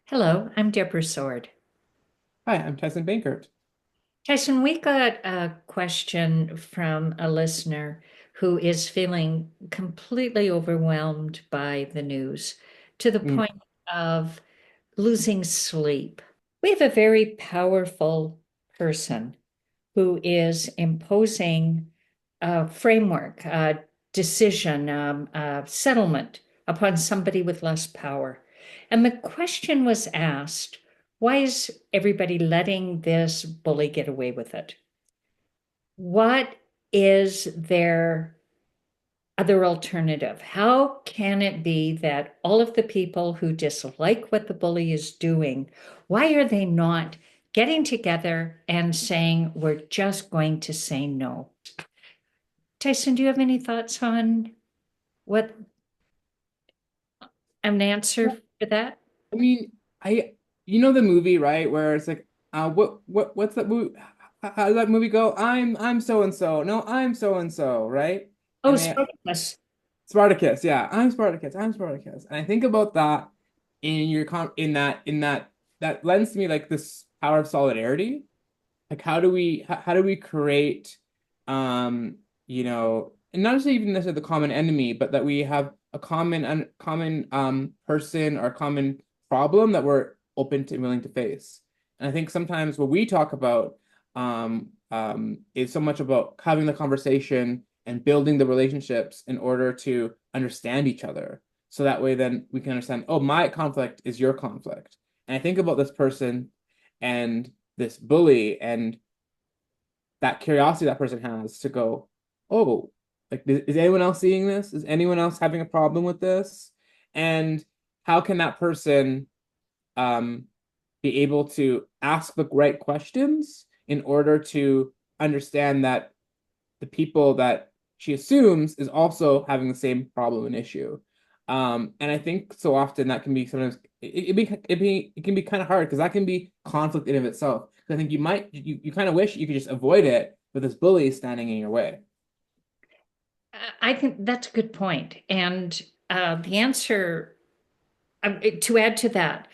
Hello, I'm Deborah Sword. Hi, I'm Tyson Bankert. Tyson, we got a question from a listener who is feeling completely overwhelmed by the news to the Mm, point of losing sleep. We have a very powerful person who is imposing a framework, a decision, a settlement upon somebody with less power. And the question was asked, why is everybody letting this bully get away with it? What is their other alternative? How can it be that all of the people who dislike what the bully is doing, why are they not getting together and saying, we're just going to say no? Tyson, do you have any thoughts on what an answer for that? I mean, I you know the movie, right? Where it's like, what's that movie? How does that movie go? I'm so and so. No, I'm so and so, right? Oh, And they Spartacus. Spartacus, yeah, I'm Spartacus, I'm Spartacus. And I think about that in that lends to me like this power of solidarity. Like how do we create and not just even necessarily the common enemy, but that we have a common person or common problem that we're open to and willing to face. And I think sometimes what we talk about is so much about having the conversation and building the relationships in order to understand each other. So that way then we can understand, oh, my conflict is your conflict. And I think about this person and this bully and that curiosity that person has to go, oh, like is anyone else seeing this? Is anyone else having a problem with this? And how can that person um, be able to ask the right questions in order to understand that the people that she assumes is also having the same problem and issue. And I think so often that can be sometimes it can be kind of hard because that can be conflict in of itself. 'Cause I think you kind of wish you could just avoid it, but this bully is standing in your way. I think that's a good point. And the answer, to add to that,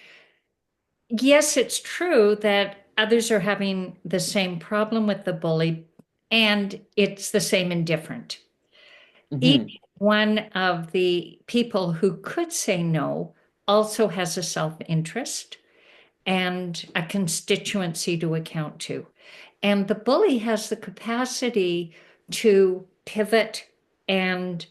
yes, it's true that others are having the same problem with the bully, and it's the same and different. Each Hmm. one of the people who could say no also has a self-interest and a constituency to account to. And the bully has the capacity to pivot and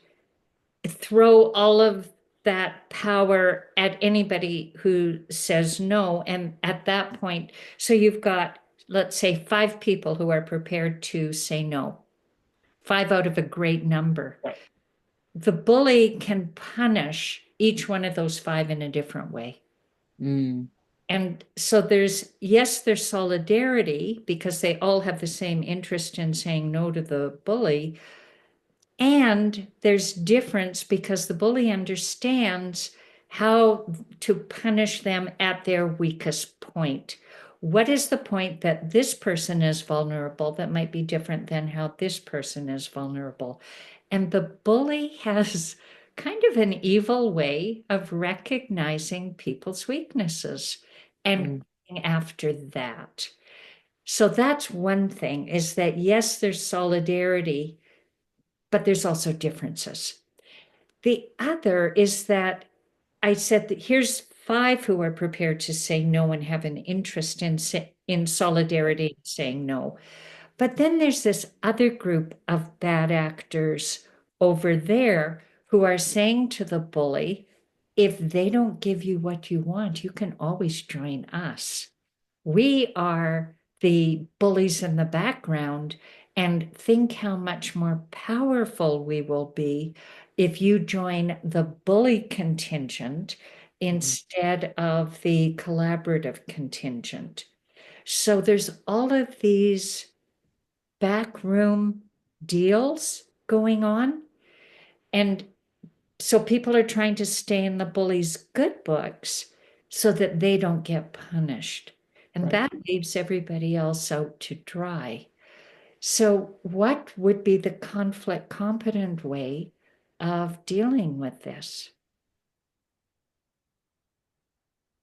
throw all of that power at anybody who says no. And at that point, so you've got, let's say, five people who are prepared to say no, five out of a great number. The bully can punish each one of those five in a different way. Mm. And so yes, there's solidarity because they all have the same interest in saying no to the bully. And there's difference because the bully understands how to punish them at their weakest point. What is the point that this person is vulnerable that might be different than how this person is vulnerable? And the bully has kind of an evil way of recognizing people's weaknesses and Mm. going after that. So that's one thing is that yes, there's solidarity, but there's also differences. The other is that I said that here's five who are prepared to say no and have an interest in solidarity saying no. But then there's this other group of bad actors over there who are saying to the bully, if they don't give you what you want, you can always join us. We are the bullies in the background, and think how much more powerful we will be if you join the bully contingent instead of the collaborative contingent. So there's all of these backroom deals going on. And so people are trying to stay in the bully's good books so that they don't get punished. And Right. that leaves everybody else out to dry. So, what would be the conflict competent way of dealing with this?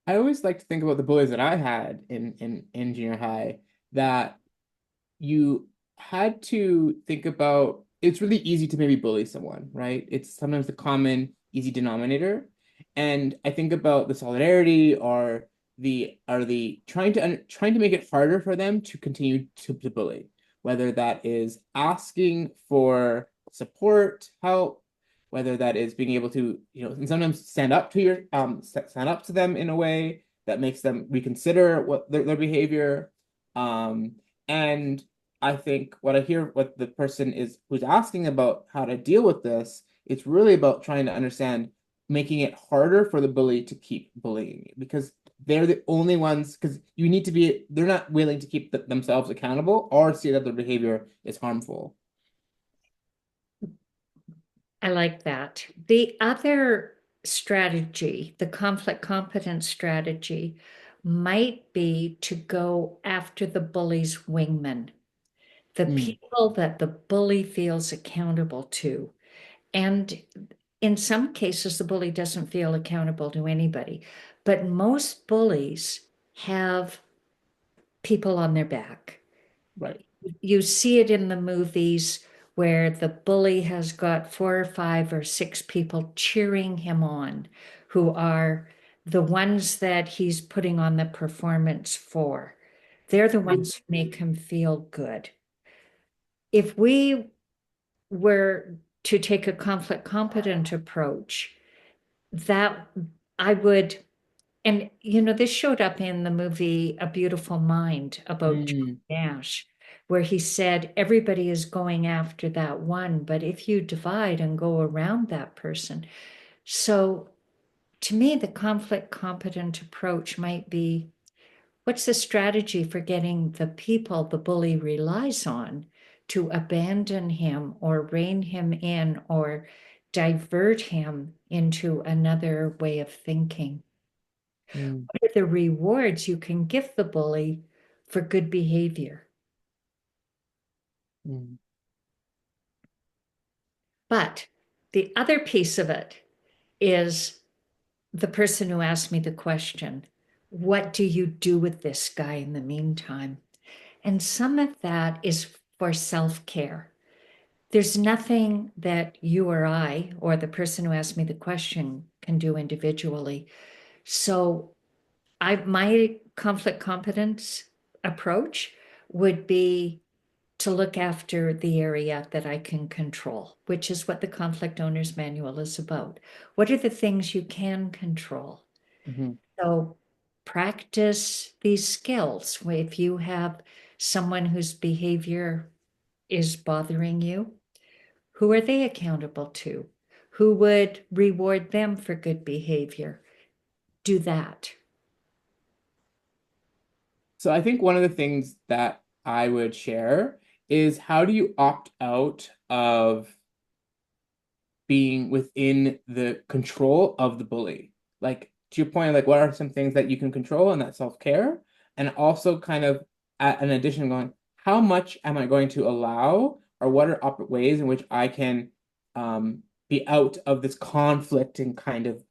I always like to think about the bullies that I had in junior high, that you had to think about, it's really easy to maybe bully someone, right? It's sometimes the common easy denominator. And I think about the solidarity, or the trying to make it harder for them to continue to bully, whether that is asking for support, help, whether that is being able to, and sometimes stand up to them in a way that makes them reconsider what their behavior. And I think what the person is who's asking about how to deal with this, it's really about trying to understand, making it harder for the bully to keep bullying you, because they're the only ones, because they're not willing to keep themselves accountable or see that their behavior is harmful. I like that. The other strategy, the conflict competence strategy, might be to go after the bully's wingman, the Mm, people that the bully feels accountable to. And in some cases, the bully doesn't feel accountable to anybody, but most bullies have people on their back. right. You see it in the movies where the bully has got 4 or 5 or 6 people cheering him on, who are the ones that he's putting on the performance for. They're the ones who make him feel good. If we were to take a conflict competent approach, that I would, and this showed up in the movie A Beautiful Mind about John Mm, Nash, where he said everybody is going after that one, but if you divide and go around that person. So to me, the conflict competent approach might be, what's the strategy for getting the people the bully relies on to abandon him or rein him in or divert him into another way of thinking? mm, What are the rewards you can give the bully for good behavior? mm, But the other piece of it is the person who asked me the question, what do you do with this guy in the meantime? And some of that is for self-care. There's nothing that you or I or the person who asked me the question can do individually. So my conflict competence approach would be to look after the area that I can control, which is what the Conflict Owner's Manual is about. What are the things you can control? mhm, So practice these skills. If you have someone whose behavior is bothering you, who are they accountable to? Who would reward them for good behavior? Do that. So I think one of the things that I would share is, how do you opt out of being within the control of the bully? Like, to your point, like, what are some things that you can control, and that self-care? And also kind of, in addition, going, how much am I going to allow, or what are ways in which I can be out of this conflicting kind of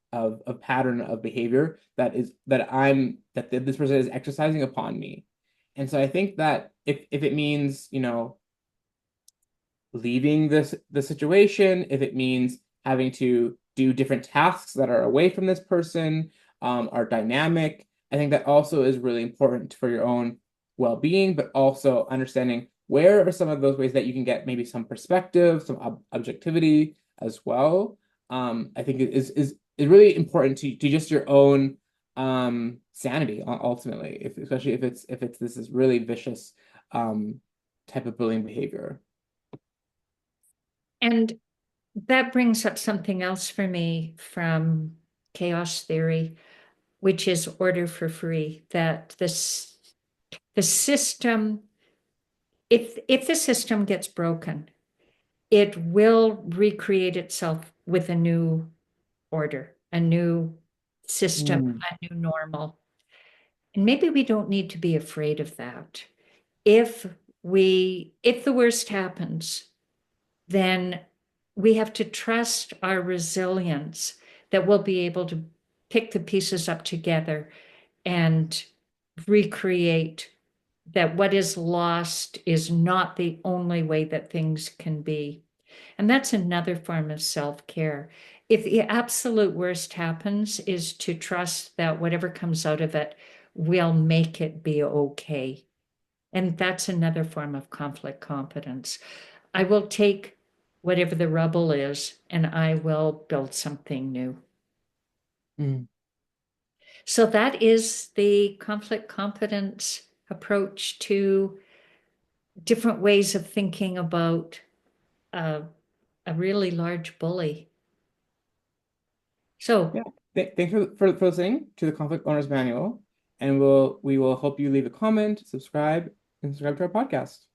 pattern of behavior that this person is exercising upon me. And so I think that if it means, leaving the situation, if it means having to do different tasks that are away from this person, are dynamic, I think that also is really important for your own well-being, but also understanding where are some of those ways that you can get maybe some perspective, some objectivity as well. I think it is really important to just your own sanity, ultimately, especially if it's this is really vicious type of bullying behavior. And that brings up something else for me from chaos theory, which is order for free, that the system, if the system gets broken, it will recreate itself with a new order, a new system, Mm, a new normal. And maybe we don't need to be afraid of that. If if the worst happens, then we have to trust our resilience that we'll be able to pick the pieces up together and recreate that what is lost is not the only way that things can be. And that's another form of self-care. If the absolute worst happens, is to trust that whatever comes out of it will make it be okay. And that's another form of conflict competence. I will take whatever the rubble is and I will build something new. Mm. So that is the conflict competence approach to different ways of thinking about uh, a really large bully. So Yeah. Thanks for listening to the Conflict Owners Manual, and we will hope you leave a comment, subscribe, and subscribe to our podcast.